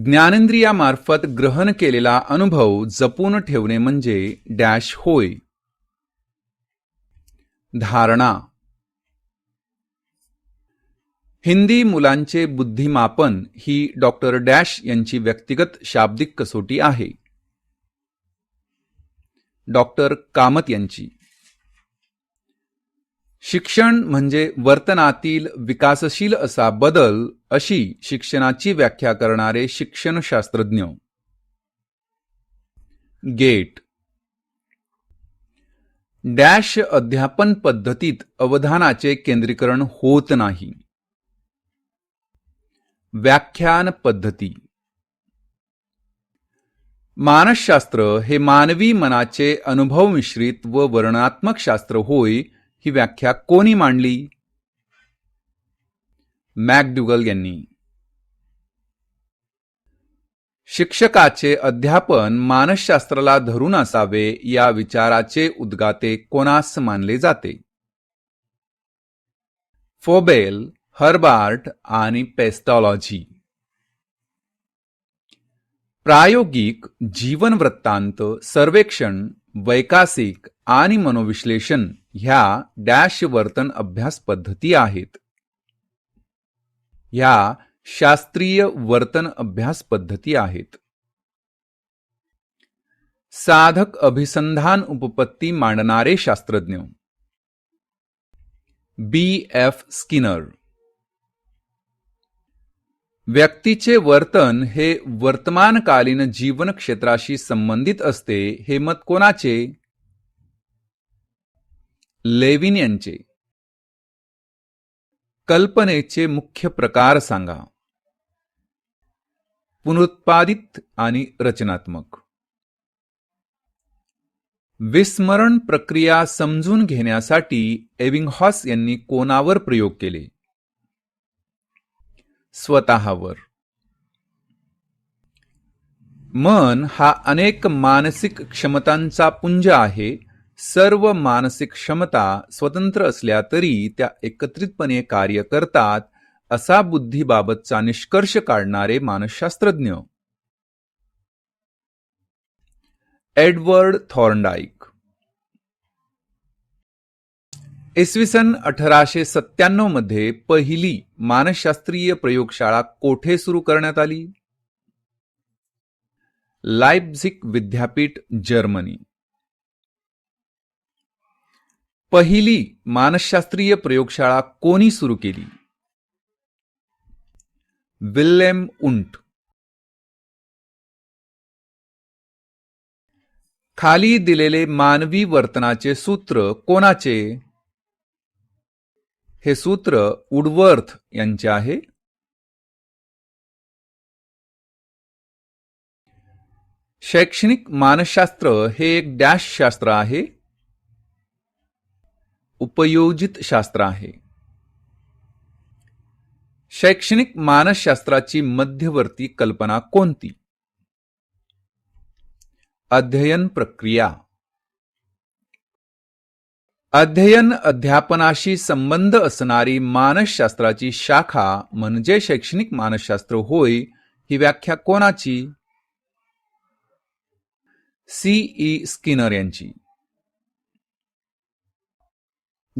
ज्ञानेंद्रियामार्फत ग्रहण केलेला अनुभव जपून ठेवणे म्हणजे डॅश होय. धारणा. हिंदी मुलांचे बुद्धिमापन ही डॉक्टर डॅश यांची व्यक्तिगत शाब्दिक कसोटी आहे. डॉक्टर कामत यांची. शिक्षण म्हणजे वर्तनातील विकासशील असा बदल अशी शिक्षणाची व्याख्या करणारे शिक्षणशास्त्रज्ञ. गेट. डॅश अध्यापन पद्धतीत अवधानाचे केंद्रीकरण होत नाही. व्याख्यान पद्धती. मानसशास्त्र हे मानवी मनाचे अनुभव मिश्रित व वर्णनात्मक शास्त्र होय ही व्याख्या कोणी मांडली? मॅकडुगल यांनी. शिक्षकाचे अध्यापन मानसशास्त्राला धरून असावे या विचाराचे उद्गाते कोणास मानले जाते? फोबेल, हर्बार्ट आणि पेस्टॉलॉजी. प्रायोगिक जीवन वृत्तांत, सर्वेक्षण, वैकासिक आणि मनोविश्लेषण ह्या डॅश वर्तन अभ्यास पद्धती आहेत. ह्या शास्त्रीय वर्तन अभ्यास पद्धती आहेत. साधक अभिसंधान उपपत्ती मांडणारे शास्त्रज्ञ. B.F. स्किनर. व्यक्तीचे वर्तन हे वर्तमानकालीन जीवन क्षेत्राशी संबंधित असते हे मत कोणाचे? लेविन यांचे. कल्पनेचे मुख्य प्रकार सांगा. पुनरुत्पादित आणि रचनात्मक. विस्मरण प्रक्रिया समजून घेण्यासाठी एबिंगहॉस यांनी कोणावर प्रयोग केले? स्वतःवर. मन हा अनेक मानसिक क्षमतांचा पुंज आहे. सर्व मानसिक क्षमता स्वतंत्र असल्या तरी त्या एकत्रितपणे कार्य करतात असा बुद्धीबाबतचा निष्कर्ष काढणारे मानसशास्त्रज्ञ. Edward Thorndike. इसवी सन 1897 मध्ये पहिली मानसशास्त्रीय प्रयोगशाळा कोठे सुरू करण्यात आली? लाइप्झिग विद्यापीठ, जर्मनी. पहिली मानसशास्त्रीय प्रयोगशाळा कोणी सुरू केली? विल्हेम उंट. खाली दिलेले मानवी वर्तनाचे सूत्र कोणाचे? हे सूत्र वुडवर्थ यांचे आहे. शैक्षणिक मानसशास्त्र हे एक डॅश शास्त्र आहे. उपयोजित शास्त्र आहे. शैक्षणिक मानसशास्त्राची मध्यवर्ती कल्पना कोणती? अध्ययन प्रक्रिया. अध्ययन अध्यापनाशी संबंध असणारी मानसशास्त्राची शाखा म्हणजे शैक्षणिक मानसशास्त्र होय ही व्याख्या कोणाची? C.E. स्किनर यांची.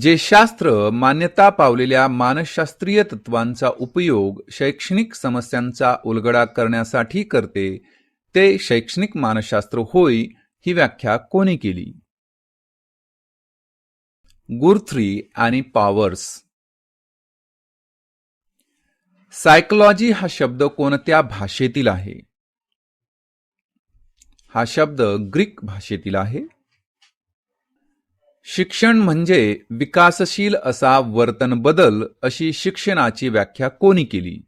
जे शास्त्र मान्यता पावलेल्या मानसशास्त्रीय तत्वांचा उपयोग शैक्षणिक समस्यांचा उलगडा करण्यासाठी करते ते शैक्षणिक मानसशास्त्र होय ही व्याख्या कोणी केली? गुरथ्री आणि पॉवर्स. सायकोलॉजी हा शब्द कोणत्या भाषेतील आहे? हा शब्द ग्रीक भाषेतील आहे. शिक्षण म्हणजे विकासशील असा वर्तन बदल अशी शिक्षणाची व्याख्या कोणी केली?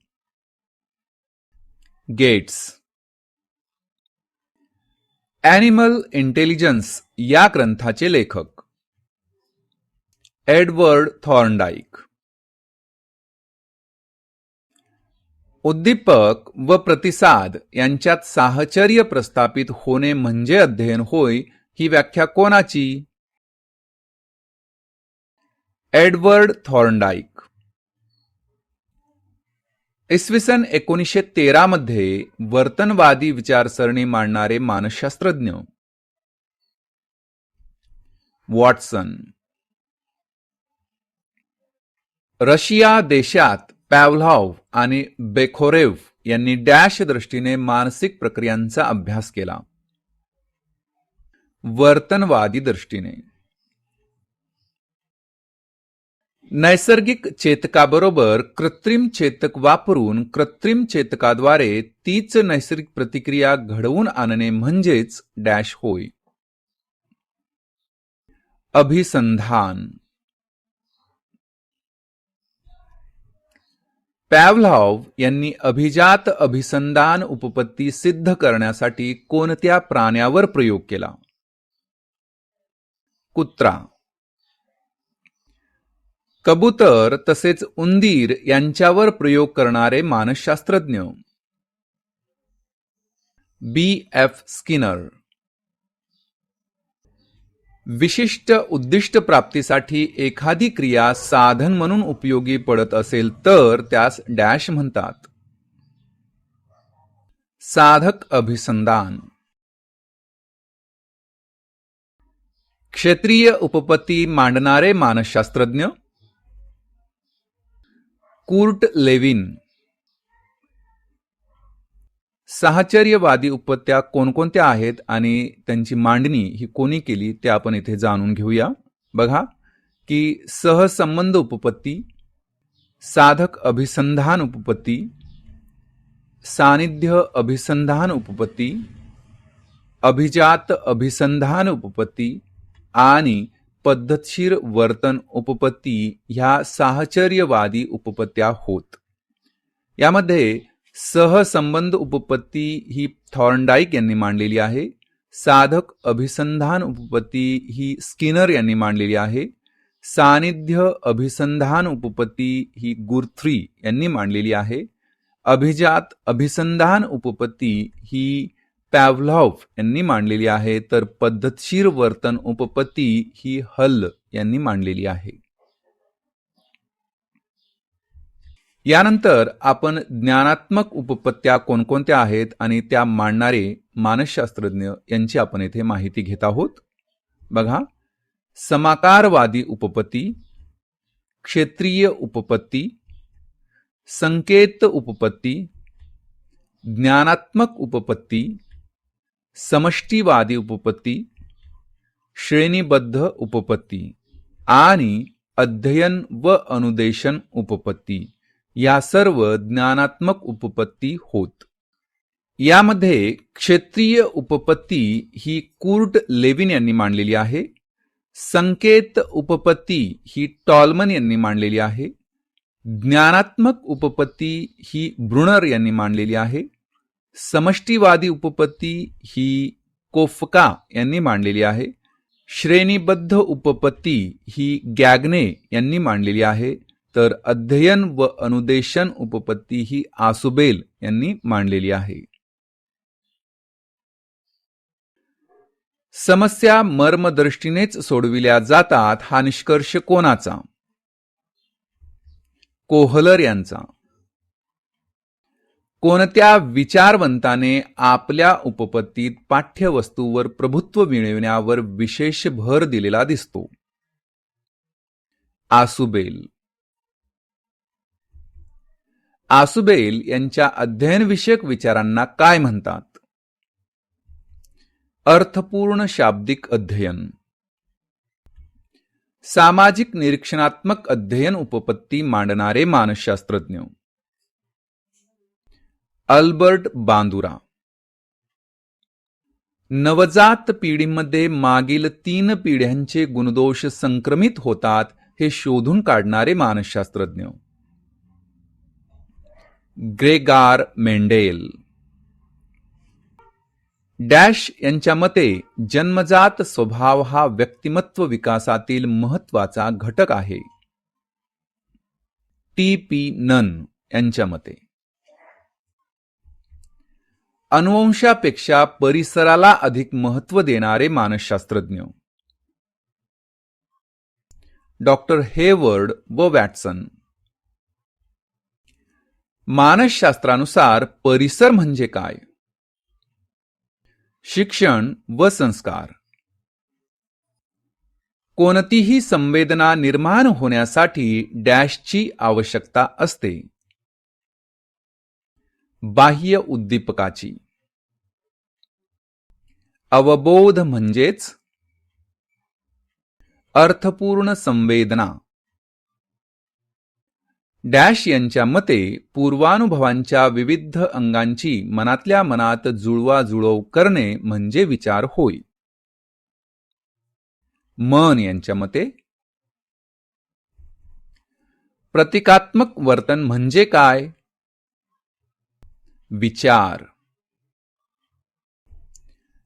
गेट्स. ॲनिमल इंटेलिजन्स या ग्रंथाचे लेखक एडवर्ड थॉर्नडाईक. उद्दीपक व प्रतिसाद यांच्यात साहचर्य प्रस्थापित होणे म्हणजे अध्ययन होय ही व्याख्या कोणाची? Edward Thorndike. इसवी सन 1913 मध्ये वर्तनवादी विचारसरणी मांडणारे मानसशास्त्रज्ञ वॉटसन. रशिया देशात पॅव्लॉव्ह आणि बेखोरेव्ह यांनी डॅश दृष्टीने मानसिक प्रक्रियांचा अभ्यास केला. वर्तनवादी दृष्टीने नैसर्गिक चेतकाबरोबर कृत्रिम चेतक वापरून कृत्रिम चेतकाद्वारे तीच नैसर्गिक प्रतिक्रिया घडवून आणणे म्हणजेच डॅश होय. अभिसंधान. पॅव्लॉव्ह यांनी अभिजात अभिसंधान उपपत्ती सिद्ध करण्यासाठी कोणत्या प्राण्यावर प्रयोग केला? कुत्रा. कबूतर तसेच उंदीर यांच्यावर प्रयोग करणारे मानसशास्त्रज्ञ B.F. स्किनर. विशिष्ट उद्दिष्ट प्राप्तीसाठी एखादी क्रिया साधन म्हणून उपयोगी पडत असेल तर त्यास डॅश म्हणतात. साधक अभिसंधान. क्षेत्रीय उपपत्ती मांडणारे मानसशास्त्रज्ञ कुर्ट लेविन. साहचर्यवादी उपपत्त्या कोणकोणत्या आहेत आणि त्यांची मांडणी ही कोणी केली ते आपण इथे जाणून घेऊया. बघा की सहसंबंध उपपत्ती, साधक अभिसंधान उपपत्ती, सानिध्य अभिसंधान उपपत्ती, अभिजात अभिसंधान उपपत्ती आणि पद्धतशीर वर्तन उपपत्ती ह्या साहचर्यवादी उपपत्त्या होत. यामध्ये सहसंबंध उपपत्ती ही थॉर्नडाईक यांनी मांडलेली आहे. साधक अभिसंधान उपपत्ती ही स्किनर यांनी मांडलेली आहे. सानिध्य अभिसंधान उपपत्ती ही गुरथ्री यांनी मांडलेली आहे. अभिजात अभिसंधान उपपत्ती ही पॅव्लॉव्ह यांनी मांडलेली आहे, तर पद्धतशीर वर्तन उपपत्ती ही हल यांनी मांडलेली आहे. यानंतर आपण ज्ञानात्मक उपपत्त्या कोणकोणत्या आहेत आणि त्या मांडणारे मानसशास्त्रज्ञ यांची आपण येथे माहिती घेत आहोत. बघा, समाकारवादी उपपत्ती, क्षेत्रीय उपपत्ती, संकेत उपपत्ती, ज्ञानात्मक उपपत्ती, समष्टीवादी उपपत्ती, श्रेणीबद्ध उपपत्ती आणि अध्ययन व अनुदेशन उपपत्ती या सर्व ज्ञानात्मक उपपत्ती होत. यामध्ये क्षेत्रीय उपपत्ती ही कुर्ट लेविन यांनी मांडलेली आहे. संकेत उपपत्ती ही टॉलमन यांनी मांडलेली आहे. ज्ञानात्मक उपपत्ती ही ब्रुनर यांनी मांडलेली आहे. समष्टीवादी उपपत्ती ही कोफका यांनी मांडलेली आहे. श्रेणीबद्ध उपपत्ती ही गॅग्ने यांनी मांडलेली आहे, तर अध्ययन व अनुदेशन उपपत्ती ही आसुबेल यांनी मांडलेली आहे. समस्या मर्मदृष्टीनेच सोडविल्या जातात हा निष्कर्ष कोणाचा? कोहलर यांचा. कोणत्या विचारवंताने आपल्या उपपत्तीत पाठ्यवस्तूवर प्रभुत्व मिळविण्यावर विशेष भर दिलेला दिसतो? आसुबेल. आसुबेल यांच्या अध्ययनविषयक विचारांना काय म्हणतात? अर्थपूर्ण शाब्दिक अध्ययन. सामाजिक निरीक्षणात्मक अध्ययन उपपत्ती मांडणारे मानसशास्त्रज्ञ अल्बर्ट बांदुरा. नवजात पिढीमध्ये मागील 3 पिढ्यांचे गुणदोष संक्रमित होतात हे शोधून काढणारे मानसशास्त्रज्ञ ग्रेगार मेंडेल. डॅश यांच्या मते जन्मजात स्वभाव हा व्यक्तिमत्व विकासातील महत्वाचा घटक आहे. T.P. नन यांच्या मते अनुवंशापेक्षा परिसराला अधिक महत्त्व देणारे मानसशास्त्रज्ञ डॉक्टर हेवर्ड व वॅटसन. मानसशास्त्रानुसार परिसर म्हणजे काय? शिक्षण व संस्कार. कोणतीही संवेदना निर्माण होण्यासाठी डॅशची आवश्यकता असते. बाह्य उद्दीपकाची. अवबोध म्हणजेच अर्थपूर्ण संवेदना. डॅश यांच्या मते पूर्वानुभवांच्या विविध अंगांची मनातल्या मनात जुळवाजुळव करणे म्हणजे विचार होय. मन यांच्या मते प्रतिकात्मक वर्तन म्हणजे काय? विचार.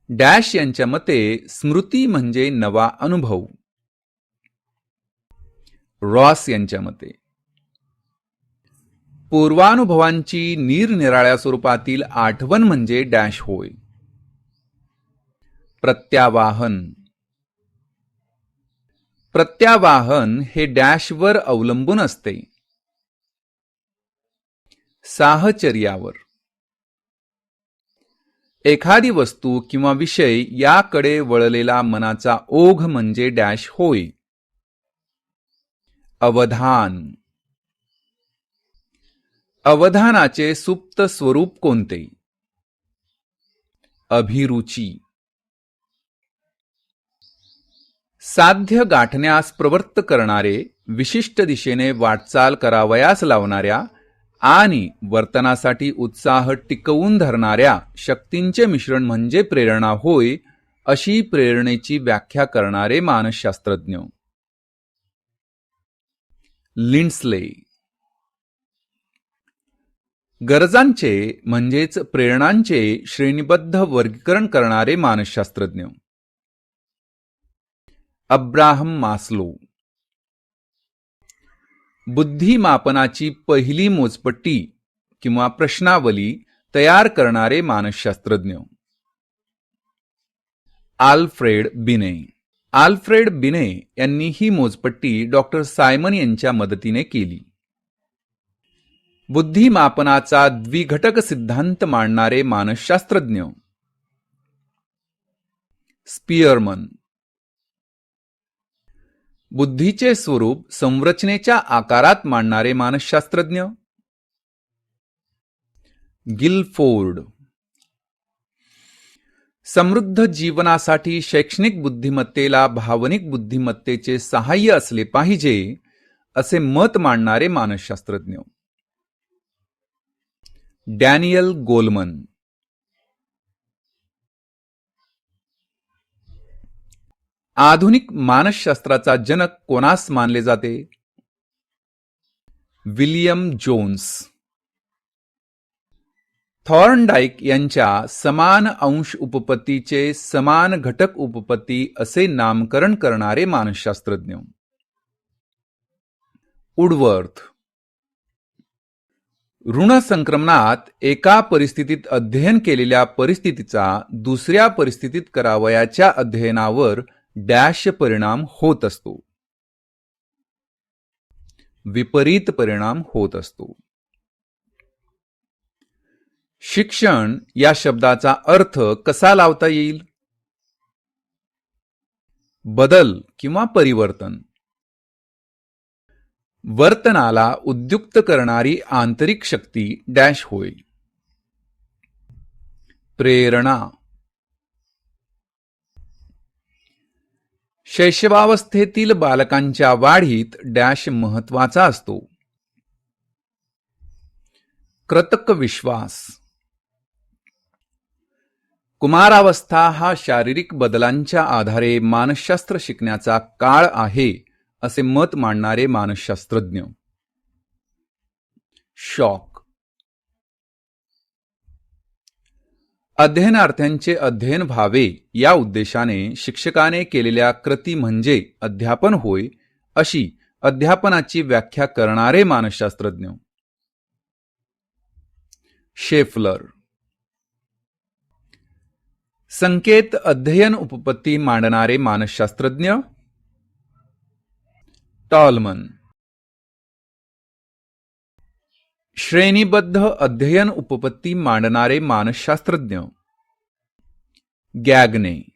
डॅश यांच्या मते स्मृती म्हणजे नवा अनुभव. रॉस यांच्या मते पूर्वानुभवांची निरनिराळ्या स्वरूपातील आठवण म्हणजे डॅश होय. प्रत्यावाहन. प्रत्यावाहन हे डॅशवर अवलंबून असते. साहचर्यावर. एखादी वस्तू किंवा विषय याकडे वळलेला मनाचा ओघ म्हणजे डॅश होय. अवधान. अवधानाचे सुप्त स्वरूप कोणते? अभिरुची. साध्य गाठण्यास प्रवृत्त करणारे, विशिष्ट दिशेने वाटचाल करावयास लावणाऱ्या आणि वर्तनासाठी उत्साह टिकवून धरणाऱ्या शक्तींचे मिश्रण म्हणजे प्रेरणा होय, अशी प्रेरणेची व्याख्या करणारे मानसशास्त्रज्ञ. लिंड्सले. गरजांचे म्हणजेच प्रेरणांचे श्रेणीबद्ध वर्गीकरण करणारे मानसशास्त्रज्ञ. Abraham Maslow. बुद्धिमापनाची पहिली मोजपट्टी किंवा प्रश्नावली तयार करणारे मानसशास्त्रज्ञ. आल्फ्रेड बिने. आल्फ्रेड बिने यांनी ही मोजपट्टी डॉक्टर सायमन यांच्या मदतीने केली. बुद्धिमापनाचा द्विघटक सिद्धांत मांडणारे मानसशास्त्रज्ञ. स्पियरमन. बुद्धीचे स्वरूप संरचनेच्या आकारात मांडणारे मानसशास्त्रज्ञ. गिलफोर्ड. समृद्ध जीवनासाठी शैक्षणिक बुद्धिमत्तेला भावनिक बुद्धिमत्तेचे सहाय्य असले पाहिजे असे मत मांडणारे मानसशास्त्रज्ञ. Daniel Goleman. आधुनिक मानसशास्त्राचा जनक कोणास मानले जाते? William Johne's. थॉर्नडाईक यांच्या समान अंश उपपत्तीचे समान घटक उपपत्ती असे नामकरण करणारे मानसशास्त्रज्ञ. वुडवर्थ. ऋण संक्रमणात एका परिस्थितीत अध्ययन केलेल्या परिस्थितीचा दुसऱ्या परिस्थितीत करावयाच्या अध्ययनावर डॅश परिणाम होत असतो. विपरीत परिणाम होत असतो. शिक्षण या शब्दाचा अर्थ कसा लावता येईल? बदल किंवा परिवर्तन. वर्तनाला उद्युक्त करणारी आंतरिक शक्ती डॅश होय. प्रेरणा. शैशवावस्थेतील बालकांच्या वाढीत डॅश महत्वाचा असतो. कृतक विश्वास. कुमारावस्था हा शारीरिक बदलांच्या आधारे मानसशास्त्र शिकण्याचा काळ आहे असे मत मांडणारे मानसशास्त्रज्ञ. शॉक. अध्ययनार्थ्यांचे अध्ययन व्हावे या उद्देशाने शिक्षकाने केलेल्या कृती म्हणजे अध्यापन होय, अशी अध्यापनाची व्याख्या करणारे मानसशास्त्रज्ञ. शेफलर. संकेत अध्ययन उपपत्ती मांडणारे मानसशास्त्रज्ञ. टॉलमन. श्रेणीबद्ध अध्ययन उपपत्ती मांडणारे मानसशास्त्रज्ञ. गॅगने